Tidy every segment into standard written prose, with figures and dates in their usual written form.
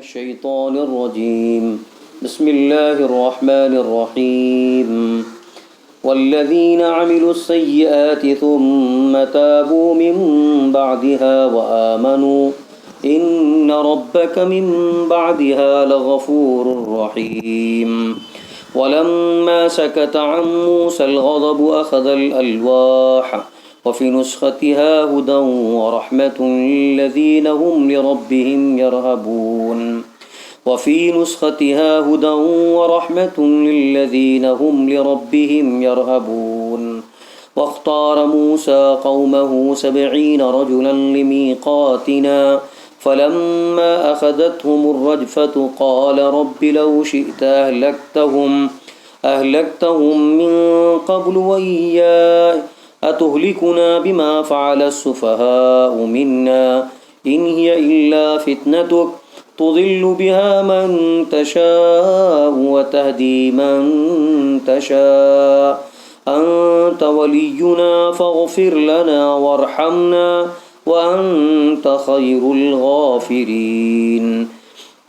الشيطان الرجيم بسم الله الرحمن الرحيم والذين عملوا السيئات ثم تابوا من بعدها وآمنوا إن ربك من بعدها لغفور رحيم ولما سكت عن موسى الغضب أخذ الألواح وفي نسختها هدى ورحمة للذين هم لربهم يرهبون وفي نسختها هدى ورحمة للذين هم لربهم يرهبون واختار موسى قومه 70 رجلا لميقاتنا فلما أخذتهم الرجفة قال رب لو شئت أهلكتهم من قبل وإياي أتهلكنا بما فعل السفهاء منا إن هي إلا فتنتك تضل بها من تشاء وتهدي من تشاء أنت ولينا فاغفر لنا وارحمنا وأنت خير الغافرين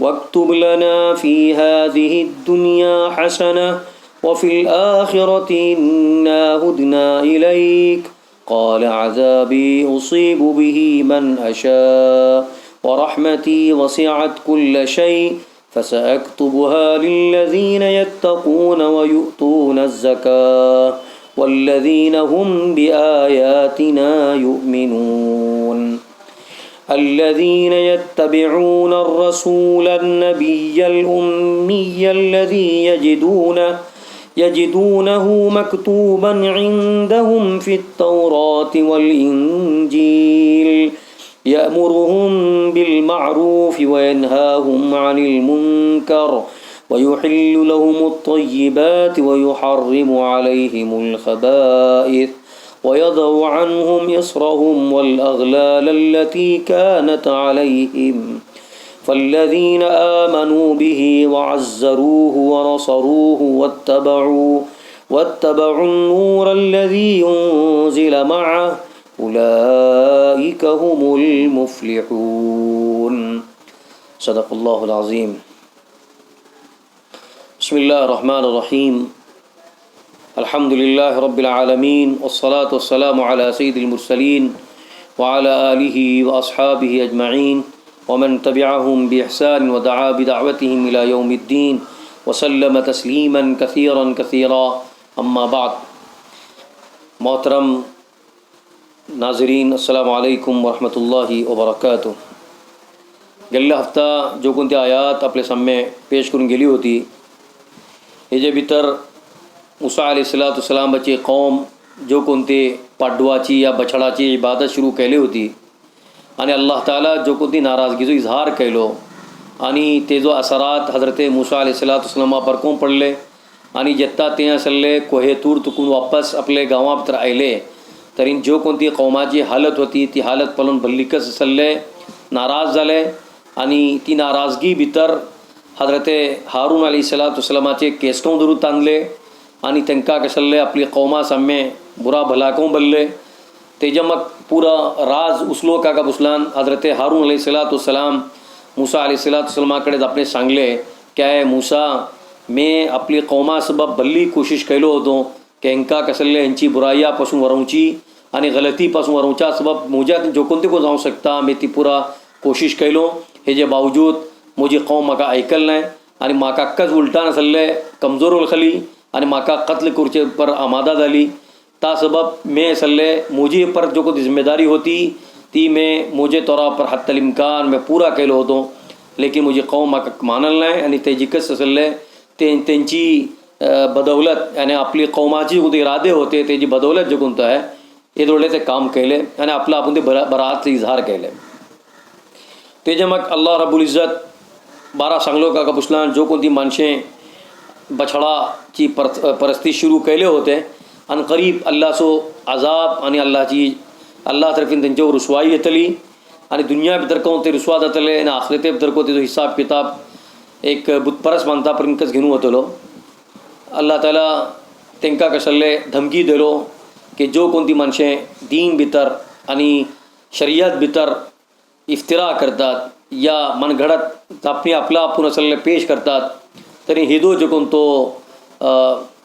واكتب لنا في هذه الدنيا حسنة وفي الآخرة إنا هدنا إليك قال عذابي أصيب به من أشاء ورحمتي وسعت كل شيء فسأكتبها للذين يتقون ويؤتون الزكاة والذين هم بآياتنا يؤمنون الذين يتبعون الرسول النبي الأمي الذي يجدونه مكتوبا عندهم في التوراة والإنجيل يأمرهم بالمعروف وينهاهم عن المنكر ويحل لهم الطيبات ويحرم عليهم الخبائث ويضع عنهم إصرهم والأغلال التي كانت عليهم فالذين آمنوا به وعزروه ونصروه واتبعوا النور الذي أنزل معه أولئك هم المفلحون صدق الله العظيم بسم الله الرحمن الرحيم الحمد لله رب العالمين والصلاة والسلام على سيد المرسلين وعلى آله وأصحابه أجمعين ومن تبعهم بإحسان ودعا بدعوتهم إلى يوم الدين وسلم تسليما كثيرا كثيرا أما بعد محترم नाजरीन अस्सलाम वालेकुम वरहमतुल्लाहि वबरकातुह। गेल्या हफ्ता जो कोणती आयात आपल्या सामने पेश करून गेली होती हेजे भितर मुसा अलैहिस्सलामची कौम जो कोणते पाडवाची या बछडाची इबादत सुरू केली होती आणि अल्लाह ताला जो कोणती नाराजगीचो इजहार केलो आणि तेजो असरात हजरते मुसा अलैहिस्सलाम पर कोण पडले आणि जेत्ता ते असले कोहे तूर तुकून वापस आपले गांवा भितर आयले तरी जो कोणती कौमाची हालत होती ती हालत पळून भल्लिकच सल्ले नाराज झाले आणि ती नाराजगी भितर हजरते हारून अलैहिस्सलामाचे केसकों दुरू तांदले आणि त्यांका कसले आपली कौमा सामे बुरा भलाकों बल्ले तेजे मग पूरा राज उसलो का बुसलान हजरते हारून अलैहिस्सलाम मूसा अलैहिस्सलामाकडे आपले सांगले काय मूसा मैं आपली कौमा सबब भल्ली कोशिश केलो होतो की हेंका कसले यांची बुराईयापासून वरवची आणि गलतीपासून वरवच्या सबब मुझ्या जो कोणते को जाऊ शकता मी ती पुरा कोशिश केलो हेजे बावजूद मुझी कौम म्हाका ऐकल नाही आणि म्हाका अक्काच उलटा नसले कमजोर वळखली आणि म्हाका कत्ल करचे पर आमादा झाली ता सबब मैं सल्ले मुझे पर जो कोणती जिम्मेदारी होती ती मैं मुझे तौरा पर हत्तल इम्कान मैं पूरा केलो होतो लेकिन मुझी कौम म्हाका मानल नाही आणि तेजी कस सल्ले त्यांची बदौलत यानी आपली कौमाची जे इरादे होते त्याची बदौलत जे कोणतं आहे हे थोडे ते काम केले आणि आपलं आपण ते बराच इजहार केले तेजे मग अल्लाह रब्बुल इज्जत बारा सांगलो का पुसलान जो कोणती माणसे बछडाची परस्ती सुरू केले होते आणि करीब अल्लाहचो अजाब आणि अल्लाह तर्फीन त्यांच्यावर रुसवाई येतली आणि दुनिया भितर कोण ते रुसवा जातले आणि आखरेते भितर को तेजो हिसाब किताब एक बुतपरस मानता पर्यंतच घेऊन वतलो अल्लाह ताला तेंका कसले धमकी दिलो की जो कोणती माणसे दीन भितर आणि शरियत भितर इफ्तिरा करतात या मनगडत आपली आपला आपण असले पेश करतात तरी हेदो जो कोण तो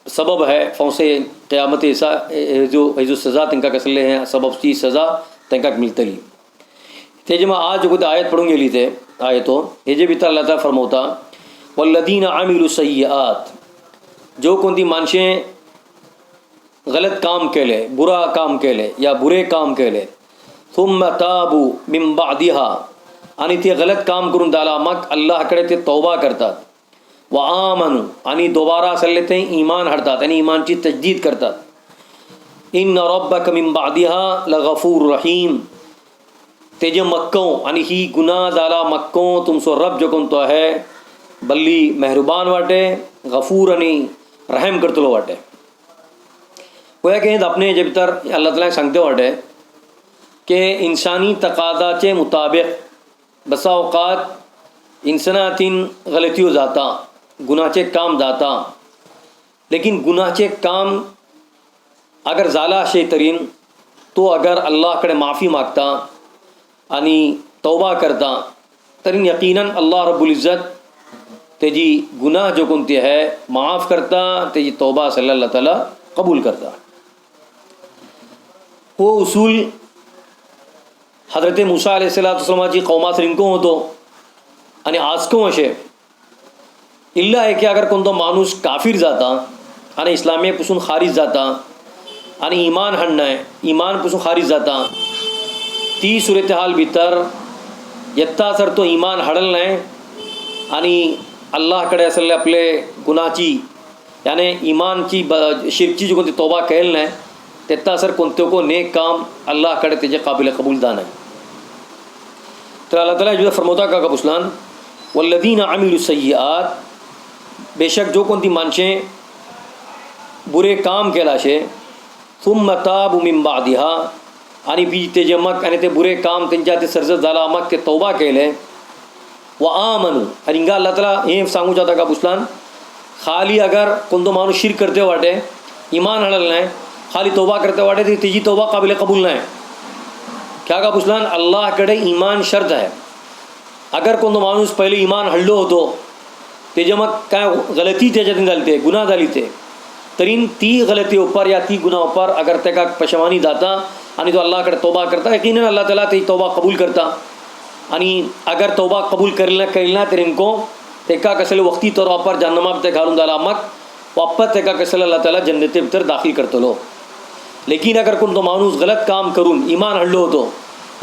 सबब है फौसे क़यामत ऐसा जो सज़ा तंका कसले हैं सबब की सज़ा तंका मिलतली ते जमा आज जो आयत पढ़ूँ गेली थे आयतो हे जे भीतर अल्लाह ताला फरमवता वल्लदीना आमिलु सय्यात जो कोणती माणसे गलत काम केले बुरा काम केले या बुरे काम केले थुम्मा ताबू मिन बादिहा आणि ते गलत काम करून दाला मग अल्लाहकडे ते तौबा करतात व आमनू आणि दोबारा असले ते ईमान हाडतात आणि ईमानची तजदीद करतात इन्न रब्बक मिन बादिहा लगफूर रहीम तेजे मक्को आणि ही गुनाह झाला मक्को तुमचो रब जो कोणतो आहे बल्ली मेहरबान वाटे गफूर आणि रहम करतलो वाटे गोया के अपने जब तर अल्लाह ताला सांगते वाटे के इंसानी तकादाचे मुताबिक बसा औकात इंसानातीन गलतियों जाता गुनाचे काम जाता लेकिन गुनाचे काम अगर झाला अशे तरीन तो अगर अल्लाहकडे माफ़ी मागता आणि तौबा करता तरीन यकीनन अल्लाह रब्बुल इज़्ज़त तेजी गुनाह जो कोणती है माफ़ करता तेजी तौबा अल्लाह ताला कबूल करता वो उसूल हजरत मूसा अलैहिस्सलामाची कौमात रिंको होतो आणि आजको अशे इल्ला आहे की अगर कोणतो माणूस काफिर जाता आणि इस्लामीपासून खारिज जाता आणि ईमान हाडनाय ईमानपासून खारिज जाता ती सूरत हाल भितर येता सर तो ईमान हाडल नाही आणि अल्लाहकडे असले आपले गुन्हाची याने ईमानची शिरकची जी कोणती तौबा केल नाही तेत्ता सर कोणते को नेक काम अल्लाहकडे त्याचे काबिल कबूलदा नाही तर अल्लाह ताला जो फरमवता का पुसलान वल्लदीना आमिलु सय्यात बेशक जो कोणती माणसे बुरे काम केला शे थुम्मा ताबू मिन बादिहा आणि बी तेजे मग आणि ते बुरे काम त्यांच्या ते सर्जत झाला मग ते तौबा केले व आमनू आणि इंगा अल्लाह ताला हे सांगू जाता का पुसलान खाली अगर कोणतो माणूस शिरक करते वाटे ईमान हाडल नाही खाली तौबा करते वाटे ती तिची तौबा काबिल कबूल नाही क्या का पुसलान अल्लाहकडे ईमान शर्त आहे अगर कोणतो माणूस पहिले ईमान हडलो होतो तेजे मग काय गलती त्याच्यातून झाली ते गुन्हा झाली ते तरीन ती गलती उपर या ती गुन्हा उपर अगर तेका पशवानी जाता आणि तो अल्लाहकडे तौबा करता यकीनन अल्लाह ताला ती तौबा कबूल करता आणि अगर तौबा कबूल करेल तर इनको तेका कसले वक्ती तौर वापर जन्नमात ते घालून झाला मग वापस तेका कसले अल्लाह ताला जन्नते भितर दाखल करतलो लेकिन अगर कोणतो माणूस गलत काम करून ईमान हडलो होतो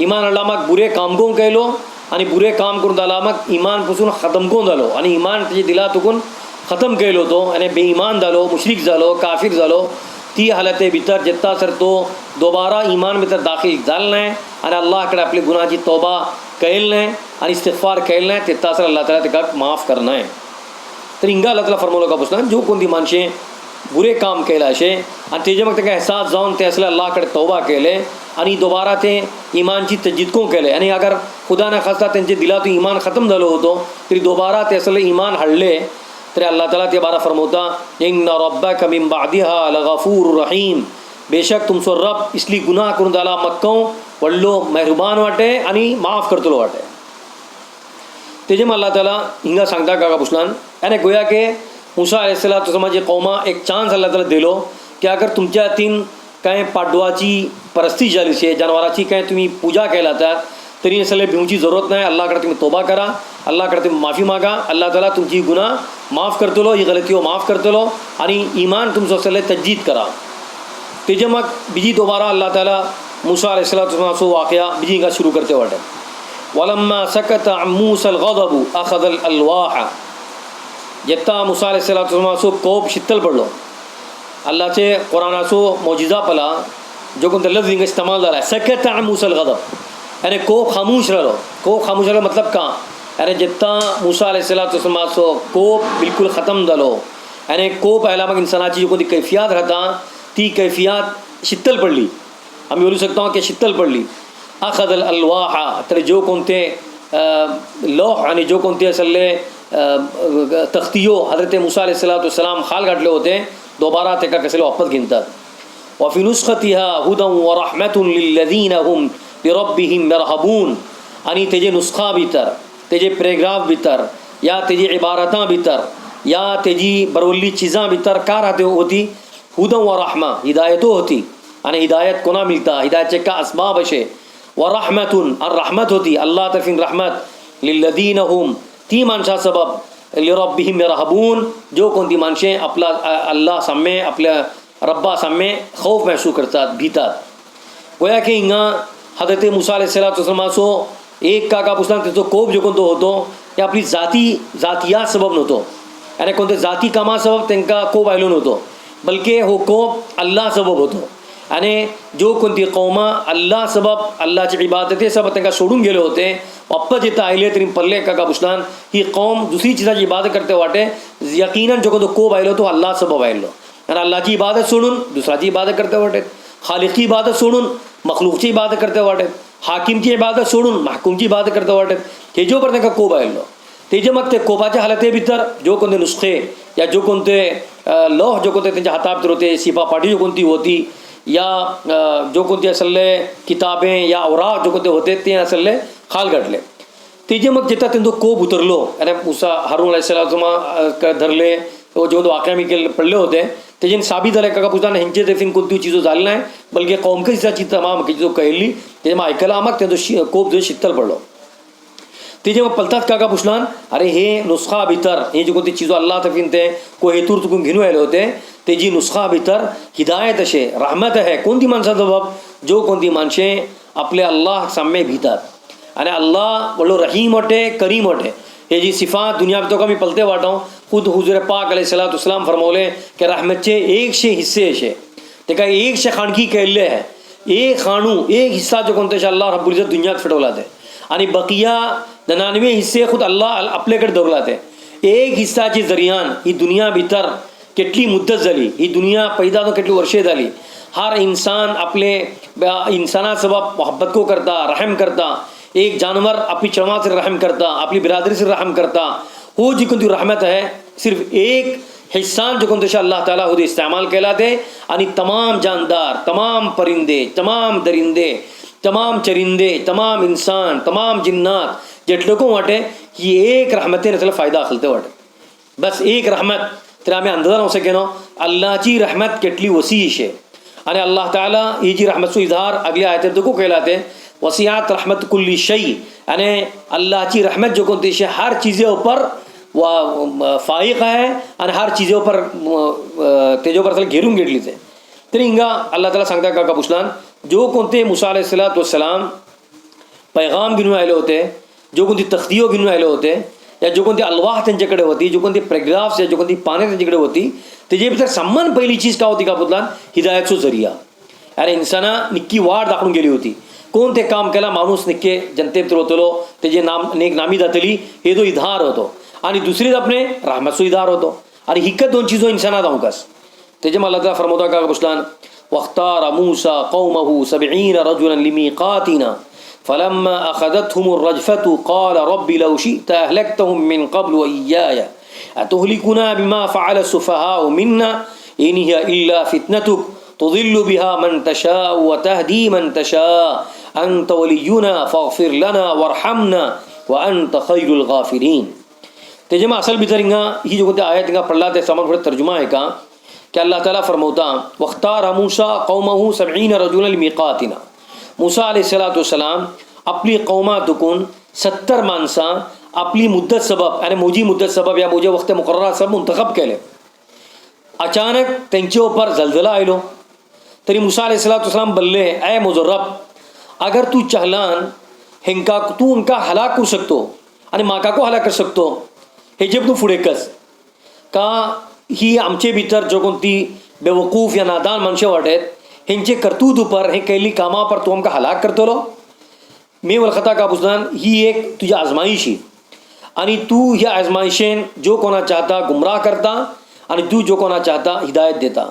ईमान हडला मग बुरे काम कोण केलो आणि बुरे काम करून झाला मग ईमानपासून खतम कोण झालो आणि ईमान त्याच्या दिलातून खतम केलो होतो आणि बेईमान झालो मुश्रिक झालो काफिर झालो ती हालते भितर जेत्ता सर तो दोबारा ईमान भितर दाखल झाला नाही आणि अल्लाहकडे आपली गुन्हाची तौबा केल नाही आणि इस्तिगफार केल नाही तेत्ता सर अल्लाह ताला तेका माफ करना आहे तर इंगा अल्लाह ताला फरमवलं का पुसला जो कोणती माणसे बुरे काम केले असे आणि तेजे मग तेका एहसास जाऊन ते असले अल्लाहकडे तौबा केले आणि दोबारा ते ईमानची तजदीद को केले आणि अगर खुदा न खास्ता त्यांच्या दिलातून ईमान खतम झालो होतो तरी दोबारा ते असले ईमान हाडले तरी अल्लाह ताला ते बारा फरमवता इन्न रब्बक मिन बादिहा लगफूर रहीम बेशक तुमचो रब इसली गुनाह करून झाला मक्को व्हडलो मेहरबान वाटे आणि माफ करतलो वाटे तेजे मग अल्लाह ताला हिंगा सांगता का पुसलान याने गोया के मूसा अलैहिस्सलाम कौमा एक चान्स अल्लाह ताला दिलो की अगर तुमच्या हातीन काय पाडवाची परस्ती झाली शे जनावराची काय तुम्ही पूजा केला तर तरी असले भिवची जरूरत नाही अल्लाहकडे तुम्ही तौबा करा अल्लाहकडे तुम्ही माफी मागा अल्लाह ताला तुमची गुन्हा माफ करतलो ही गलती माफ करतलो आणि ईमान तुमचं असले तजदीद करा तेजे मग बीजी दोबारा अल्लाह ताला मूसा अलैहिस्सलाम सो वाक़या बीजी का शुरू करते वाटे वलम्मा सकत अन मूसा अलगज़ब अखज़ अलवाह जेत्ता मूसा अलैहिस्सलाम सो कोप शीतल पडलो अल्लाहचे कुरानाचो मौजिजा पला जो कोणता लफ्ज हिंगा इस्तेमाल झाला सकत अन मूसा अलगज़ब यानी कोप खामोश रहो मतलब का यानी जेत्ता मूसा अलैहिस्सलाम सो कोप बिल्कुल ख़त्म झालो यानी कोप आयला मग इंसानाची जी कोणती कैफियत राहता ती कैफियत शीतल पडली आम्ही बोलू शकतो की शीतल पडली अखज़ल अलवाहा तर जो कोणते लौह आणि जो कोणते असले तख्तियो हजरत मूसा अलैहिस्सलाम खाल घातले होते दोबारा तेका कसले वापस घेतात वफी नुस्खतिहा हुदन व रहमतुन लिल्लज़ीना हुम बिरब्बिहिम यरहबून आणि तेजे नुस्खा भितर तेजे पॅरेग्राफ भितर या तेजी इबारतां भितर या तेजी बरवल्ली चिजां भितर का राहते होती हुदं व रहमा हिदायतो होती. आणि हिदायत कोणा मिळता हिदायतचे का असबाब असे व रहमतून आणि रहमत होती अल्लाह तर्फीन रहमत लिल्लदीन हुम ती माणसा सबब लिरब्बिहिम यरहबून जो कोणती माणसे आपला अल्लाह साम्ये आपल्या रब्बा साम्ये खौफ महसूस करतात भितात. गोया की हिंगा हजरत मुसा अलैहिस्सलामाचो एक काका पुसला त्याचो कोप जो कोणतो होतो हे आपली जातिया सबब नव्हतो आणि कोणते जाती कामा सबब त्यांना कोप आयलो नव्हतो बल्कि हो कोप अल्लाह सबब होतो. आणि जो कोणती कौमा अल्लाह सबब अल्लाहची इबादते सबब त्यांना सोडून गेले होते वापस येता आयले तरी पल्ले काका पुसलान ही कौम दुसरी चिजाची इबादत करते वाटे यकीनन जो कोणतो कोप आयलो तो अल्लाह सबब आयलो आणि अल्लाहची इबादत सोडून दुसराची इबादत करते वाटेत खालिकची इबादत सोडून मखलूकची इबादत करते वाटेत हाकिमची इबादत सोडून महकूमची इबादत करते वाटेत हे जो पर्यंत कोप आयलो तेजे मग ते कोपाच्या हालते भितर जो कोणते नुस्खे या जो कोणते लोह जो कोणते त्यांच्या हाता भितर होते सिपा पाटी जो कोणती होती या जो कोणते असले किताबें या औराक जो कोणते होते ते असले खाल घातले तेजे मग जिथं त्यांचा कोप उतरलो आणि मुसा हारून अलैहिस्सलाम धरले जो वाक्या मी केले पडले होते तेजे साबित झाले काका पुसताना हेंचे देखील कोणती चिजो झाली नाही बल्कि कौमकची तमाम जो कहली तेजे मग ऐकायला मग त्यांचा कोप जो शीतल पडलो. तेजे मग पलतात काका पुसलान अरे हे नुस्खा भितर हे जे कोणती चिजो अल्लाह तर्फीन ते को हेतूर चुकून घेऊन आले होते तेजी नुस्खा भितर हिदायत असे रहमत आहे कोणती माणसाचा बाब जो कोणती माणसे आपले अल्लाह साम्ये भितात आणि अल्लाह बोलो रहीम वटे करीम वटे हे जी सिफात दुनिया भितर का मी पलते वाटाव खुद हुजूर पाक अलैहिस्सलाम फरमौले कि रहमतचे 100 हिस्से असे ते काय 100 खाणकी केले आहे एक खाणू एक हिस्सा जो कोणते अल्लाह रब्बुल इज्जत दुनियात फिटवला ते आणि बकिया 99 हिस्से खुद अल्लाह आपल्याकडे दवरला ते एक हिस्साची जरियान ही दुनिया भितर कितली मुद्दत झाली ही दुनिया पैदा तो कितली वर्षे झाली हर इंसान आपले इंसाना सबब मोहब्बत को करता रहम करता एक जानवर अपनी चरमा से रहम करता अपनी बिरादरी से रहम करता हो जी कोणती रहमत है सिर्फ एक हिस्सा जो कोणते अल्लाह ताला खुद इस्तेमाल केला ते आणि तमाम जानदार तमाम परिंदे तमाम दरिंदे तमाम चरिंदे तमाम इंसान तमाम जिन्नात जेटले को वाटे ही एक रहमते त्याला फायदा अखलते वाटे बस एक रहमत तर आम्ही अंदाजा लावू सकेनो अल्लाहची रहमत कितली वसी शे आणि अल्लाह ताला ही जी रहमतचो इजहार अगल्या आयतेर देखो केला ते वसियात रहमत कुल्ली शई आणि अल्लाहची रहमत जो कोणती शे हर चीज़े ऊपर फाइक आहे आणि हर चीज़े ऊपर तेजे ऊपर त्याला घेरून घेतली ते तरी हिंगा अल्लाह ताला सांगता काका पुसलान जो कोणते मुसा अलैहिस्सलाम पैगाम घेऊन आले होते जो कोणती तख्तियो घेऊन आले होते या जो कोणती अलवाह त्यांच्याकडे होती जो कोणती प्रेग्राफ्स या जो कोणती पाने त्यांच्याकडे होती तेजे भितर समान पहिली चीज का होती का पुतलान हिदायतचो जरिया अरे इंसाना निक्की वाट दाखवून गेली होती कोण ते काम केला माणूस निक्के जनते भितर होतलो तेजे नाम नेक नामी जातली हे जो इधार होतो आणि दुसरी आपणे रहमतचो इधार होतो आणि हिकत दोन चीजो इंसानात अवकाश तेजे मला अल्लाह फरमवता का पुसलान वख्तार मूसा कौमहु 70 रजुलन लिमीकातिना फलम्मा अखذتهم الرجفة قال رب لو شئت أهلكتهم من قبل وإياي أتهلكنا بما فعل السفهاء منا إن هي إلا فتنتك تضل بها من تشاء وتهدي من تشاء أنت ولينا فاغفر لنا وارحمنا وأنت خير الغافرين. तेजे में असल भीतर हिंगा ही जो आयत हिंगा पढ़ला ते सामान थोड़ा तर्जुमा है का कि अल्लाह ताला फरमौता वख्तार मूसा कौमहु 70 रजुलन लिमीकातिना मूसा अलैहिस्सलाम आपली कौमा दुकून 70 माणसां आपली मुद्दत सबब आणि मोजी मुद्दत सबब या मोजे वक्त मुकर्रर सब मुंतखब केले अचानक त्यांचे ऊपर जलजला आयलो तरी मूसा अलैहिस्सलाम बल्ले ऐ मुजर्रब अगर तू चाहलान हेंका तू उनका हलाक करू शकतो आणि माका को हलाक कर शकतो हे जे तू फुडे कस का ही आमचे भितर जो कोणती बेवकूफ या नादान माणसे वाटेत हेंचे करतूत उपर हे कैली कामा पर तू आमका हलाक करतलो मी वलखता का पुसलान ही एक तुझी आजमाईशी आणि तू ह्या आजमाईशेन जो कोणा चाहता गुमराह करता आणि तू जो कोणा चाहता हिदायत देता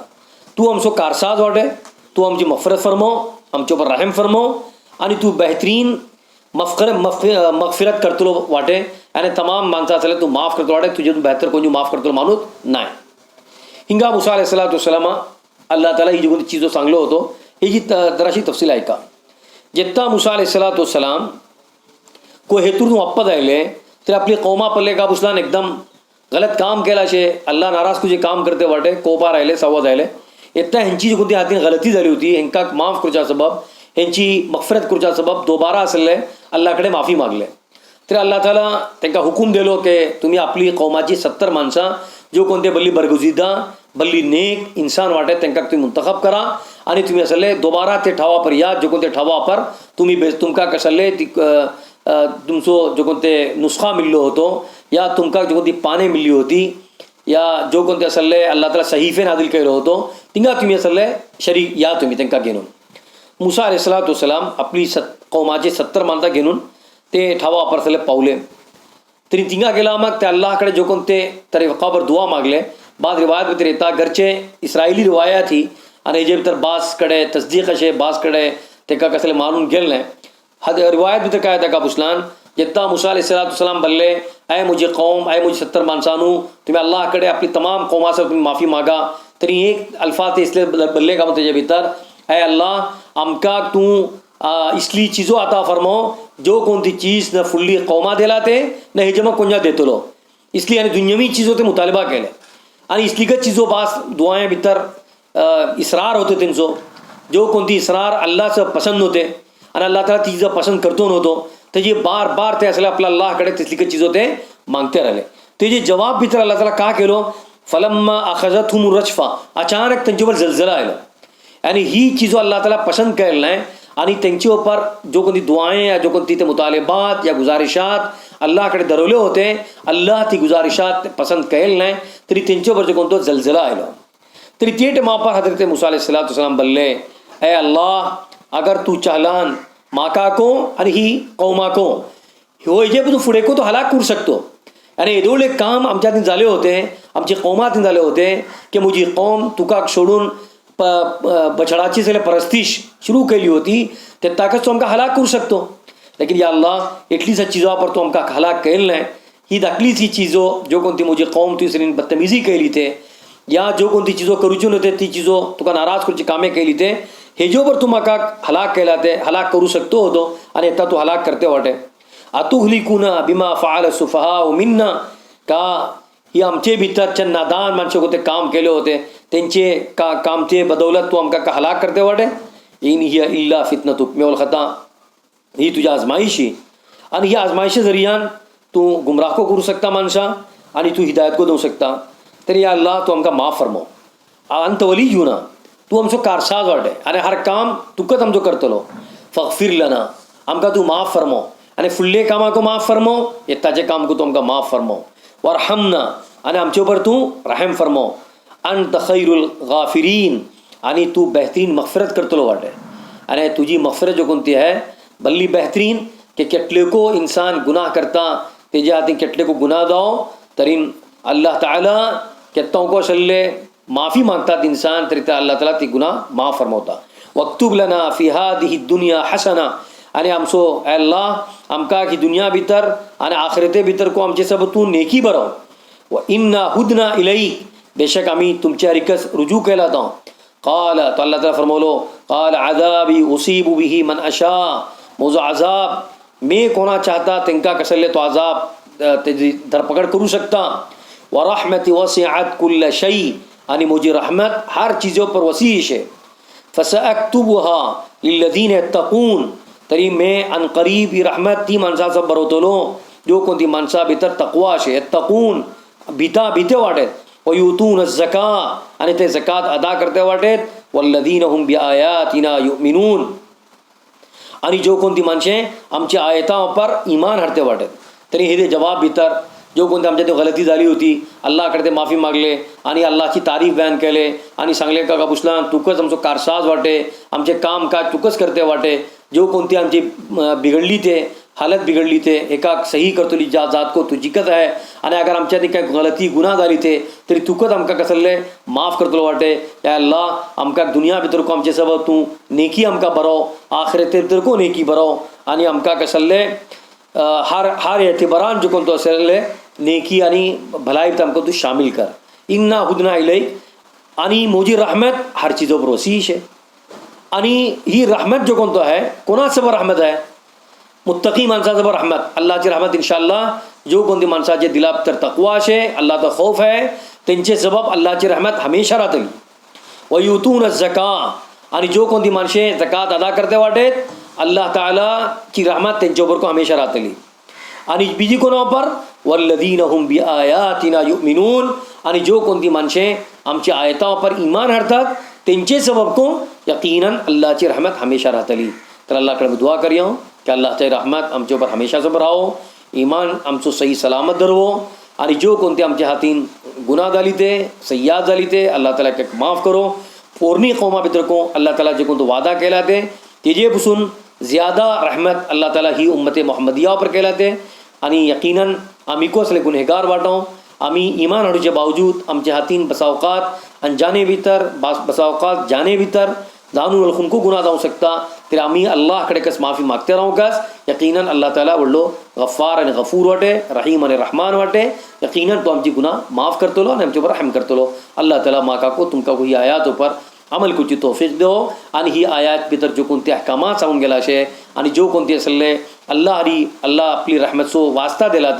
तू आमचो कारसाज वाटे तू आमची मफरत फरमो आमचे ऊपर रहम फरमो आणि तू बेहतरीन मगफिरत करतलो वाटे आणि तमाम माणसा असले तू माफ करतो वाटे तुझे बेहतर कोणी माफ करतलो माणूस नाही हिंगा मूसा अलैहिस्सलाम अल्लाह ताला ही जी कोणती चीजो सांगलो होतो ही जी जराशी तफसील ऐका जेत्ता मूसा अलैहिस्सलाम को हेतून वापस आयले तर आपली कौमा पल्ले का बुसलान एकदम गलत काम केला शे, अल्लाह नाराज तुझे काम करते वाटे कोपा राहिले संवाद राहिले येता हेंची जी कोणती हातीन गलती झाली होती हेंका माफ करच्या सबब हेंची मगफरत करच्या सबब दोबारा असले अल्लाह कडेन माफी मागले. तर अल्लाह ताला तांकां हुकूम दिलो की तुम्ही आपली कौमाची 70 माणसां जो कोणते बल्ली बरगुजीदा बल्ली नेक इंसान वाटे तांकां तुम्ही मुंतखब करा आणि तुम्ही असले दोबारा ते ठावा पर या जो कोणते ठावा पर तुम्ही तुमका कसले तुमचो जो कोणते नुस्खा मिळलो होतो या तुमका जो कोणती पाने मिळली होती या जो कोणते असले अल्लाह ताला सहीफे नादिल केलो होतो तिंगा तुम्ही असले शरीक या तुम्ही तांकां घेऊन मुसा अलैहिस्सलातु वस्सलाम आपली कौमाचे 70 माणसां घेऊन ते ठावा पर असले पावले. तरी तिंगा गेला मग ते अल्लाहकडे जो कोणते तरीकावर दुआ मागले. बाद रिवायत भितर येता घरचे इस्रायली रिवायत ही आणि हेजे भितर बासकडे तस्दीक अशे बासकडे ताका कसले मारून गेले. रिवायत भितर काय ताका पुसलान जेत्ता मुसा अलैहिस्सलातु वस्सलाम बल्ले ऐ मुझे कौम ऐ मुझे 70 माणसानू तुम्ही अल्लाहकडे आपली तमाम कौमासर तुम्ही माफी मागा. तरी एक अल्फाज इसले बल्ले का तेजे भितर ऐ अल्लाह आमका तू इसली चीज़ों अता फरमाओ जो कोणती चीज़ न फुल्ली कौमा दिला ते न हेजमा कोणा देतलो. इसलिए आणि दुनियावी चीज़ों ते मुतालबा केले आणि इसलिगत चीज़ों बास दुआएं भितर इसरार होते तेंचो जो कोणती इसरार अल्लाहचं पसंद होते आणि अल्लाह ताला ती चीज़ पसंद करतो नव्हतो तेजी बार बार ते असले आपल्या अल्लाहकडे तिसलिगत चीज़ों ते मागते राहिले. तेजे जवाब भितर अल्लाह ताला का केलो फलम्मा अखज़तहुम रजफा अचानक त्यांच्यावर जलजला आलो आणि ही चीज़ों अल्लाह ताला पसंद केलं नाही आणि त्यांच्या ऊपर जो कोणती दुआएं या जो कोणती ते मुतालिबात या गुजारिशात अल्लाहकडे दरवले होते अल्लाह ती गुजारिशात पसंद केलं नाही तरी त्यांच्यावर जो कोणतो जलजला आलो. तरी ते टाइमापर हजरत मूसा अलैहिस्सलातु वस्सलाम बल्ले ए अल्लाह अगर तू चाहलान माका को आणि ही कौमा को हो जे तू फुडे को तो हलाक करू शकतो. आणि एवढे काम आमच्यातून झाले होते आमची कौमातून झाले होते की मुझी कौम तुका सोडून बछडाची सगळे परस्तिश सुरू केली होती ते ताकद तो आमका हलाक करू शकतो. लेकिन या अल्लाह एटली सा चीज़ों पर तो आमका हलाक केलं नाही. ही धाकली सी चीज़ों जो कोणती मुझी कौम तुसरीन बदतमीजी केली ते या जो कोणती चीज़ों करूची नव्हते ती चीज़ों तुका नाराज करूची कामे केली ते हेजोवर तू म्हाका हलाक केला ते हलाक करू शकतो होतो आणि आता तू हलाक करते वाटे. अतुहलिकुना बिमा फअल सुफहा मिन्ना का ही आमचे भितरच्या नादान माणसं होते काम केले होते त्यांचे कामचे बदौलत तू आमका हलाक करते वाटे. इन हिया इल्ला फितनतुक मेवल खता ही तुझ्या आजमाईशी आणि ही आजमाईशी जरियान तू गुमराह करू शकता माणसा आणि तू हिदायत को देऊ शकता. तरी या अल्लाह तू आमका माफ फरमाव अंत वली जुना तू आमचो कारसाज वाटे आणि हर काम तुकच आमचो करतलो. फगफिर लना आमका तू माफ फरमाव आणि फुडले कामा को माफ फरमाव येताचे काम को तू आमका माफ फरमाव. वरहमना आणि आमचे ऊपर तू रहम फरमाव. अंत खैरुल गाफिरीन आणि तू बेहतरीन मगफरत करतलो वाटे आणि तुझी मगफरत जो कोणती आहे बल्ली बेहतरीन के केटले को इंसान गुनाह करता तेजे हाती केटले को गुनाह दाव तरी अल्लाह ताला केत्ताओं को सल्ले माफ़ी मागतात इंसान तरी त्या अल्लाह ताला ती गुनाह माफ फरमावता. वक्तुब लना फी हादिही दुनिया हसना आणि आमचो अल्लाह आमका की दुनिया भितर आणि आखिरते भितर को आमचे सब तू नेकी बरव. व इन्ना हुदना इलैक बेशक आम्ही तुमच्या रिकस रुजू केला तो. काल तो अल्लाह ताला फरमवलो काल अजाबी उसीबु बिही मन अशा मोजो अजाब मे कोणा चाहता तेंका कसले तो अजाब त्याची धरपकड करू शकता. व रहमती वसिअत कुल्ल शै आणि मुझी रहमत हर चीज़ों पर वसीश है. फसअक्तुबुहा लिल्लदीन यत्तकून तरी मैं अनकरीब ही रहमत ती माणसाचा बरवतलो जो कोणती माणसा भितर तकवा शे यत्तकून भीते वाटेत. व युतून ज़का आणि ते ज़कात अदा करते वाटेत. वल्लदीन हुम बिआयातिना युमिनून आणि जो कोणती माणसे आमच्या आयतांपर ईमान हाडते वाटेत. तरी हे जवाब भितर जो कोणती आमच्या ते गलती झाली होती अल्लाहकडे ते माफी मागले आणि अल्लाहची तारीफ बयान केले आणि सांगले का पुसलान तुकच आमचो कारसाज वाटे आमचे काम काज तुकच करते वाटे. जो कोणती आमची बिघडली ते हालत बिघडली ते एका सही करतली ज्या जात को तुझिकच आहे आणि अगर आमच्या ती काही गलती गुन्हा झाली ते तरी तुकच आमका कसले माफ करतलो वाटे. या अल्लाह आमका दुनिया भितर को आमचे सबब तू नेकी आमका बरव आखिरते भितर को नेकी बरव आणि आमका कसले हर एतिबारान जो कोणतो असले नेकी आणि भलाई आमको तू शामिल कर. इन्ना हुदना इलैक आणि मोजी रहमत हर चीज़ों पर वसीश है. आणि ही रहमत जो कोणतो आहे कोणाचं रहमत आहे मुत्तकी माणसाचं रहमत. अल्लाहची रहमत इंशाअल्लाह जो कोणती माणसाचे दिलात तर तकवा शे अल्लाहचा खौफ आहे त्यांचे सबब अल्लाहची रहमत हमेशा राहतली. व युतून झका आणि जो कोणती माणसे जकात अदा करते वाटेत अल्लाह तालाची रहमत त्यांच्यावर को हमेशा राहतली. आणि बीजी कोणावर वल्लदीना हुम बि आयातिना युमिनून आणि जो कोणती माणसे आमच्या आयतावर ईमान हाडतात त्यांचे सबब को यकीनन अल्लाहची रहमत हमेशा राहतली. तर अल्लाहकडे मी दुआ करियो की अल्लाहची रहमत आमच्या ऊपर हमेशा सब राहो, ईमान आमचो सही सलामत धरवो आणि जो कोणते आमच्या हातीन गुन्हा झाली ते सय्याद झाली ते अल्लाह ताला एक माफ करो. पोरणी कौमा भितर को अल्लाह ताला जे कोणतो वादा केला ते तेजेपासून ज़्यादा रहमत अल्लाह ताला ही उम्मत मोहम्मदिया पर केला ते. आणि यकीनन आम्ही को असले गुन्हेगार वाटो आम्ही ईमान हाडूचे बावजूद आमच्या हातीन बसावकात अनजाने भितर बसावकात जाने भितर जाणून वळखून को गुन्हा जाऊ शकता तर आम्ही अल्लाहकडे कस माफी मागते राहू कस. यकीनन अल्लाह ताला वडलो गफ्फार आणि गफूर वाटे, रहीम आणि रहमान वाटे. यकीनन तो आमची गुन्हा माफ करतलो आणि आमच्या ऊपर रहम करतलो. अल्लाह ताला माका को तुमका को ही आयात ऊपर अमल कुची तौफीक दो आणि ही आयात भितर जो कोणते अहकामात सांगून गेला शे आणि जो कोणते असले अल्लाह आपली रहमत सो वास्ता दिला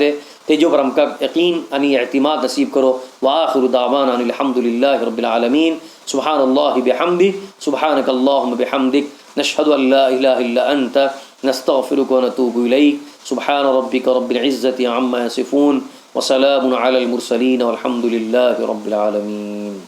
ते जो पर हमका यकीन आणि एतिमाद नसीब करो. व आखिरु दावाना अनिल हम्दुलिल्लाहि रब्बिल आलमीन. सुब्हानल्लाहि बिहम्दि सुब्हानक अल्लाहुम्मा बिहम्दिक नशहदु अन ला इलाहा इल्ला अंत नस्तगफिरुका व नतूबु इलैक. सुब्हान रब्बिका रब्बिल इज्जति अम्मा यसिफून व सलामुन अलल मुरसलीन वल्हम्दुलिल्लाहि रब्बिल आलमीन.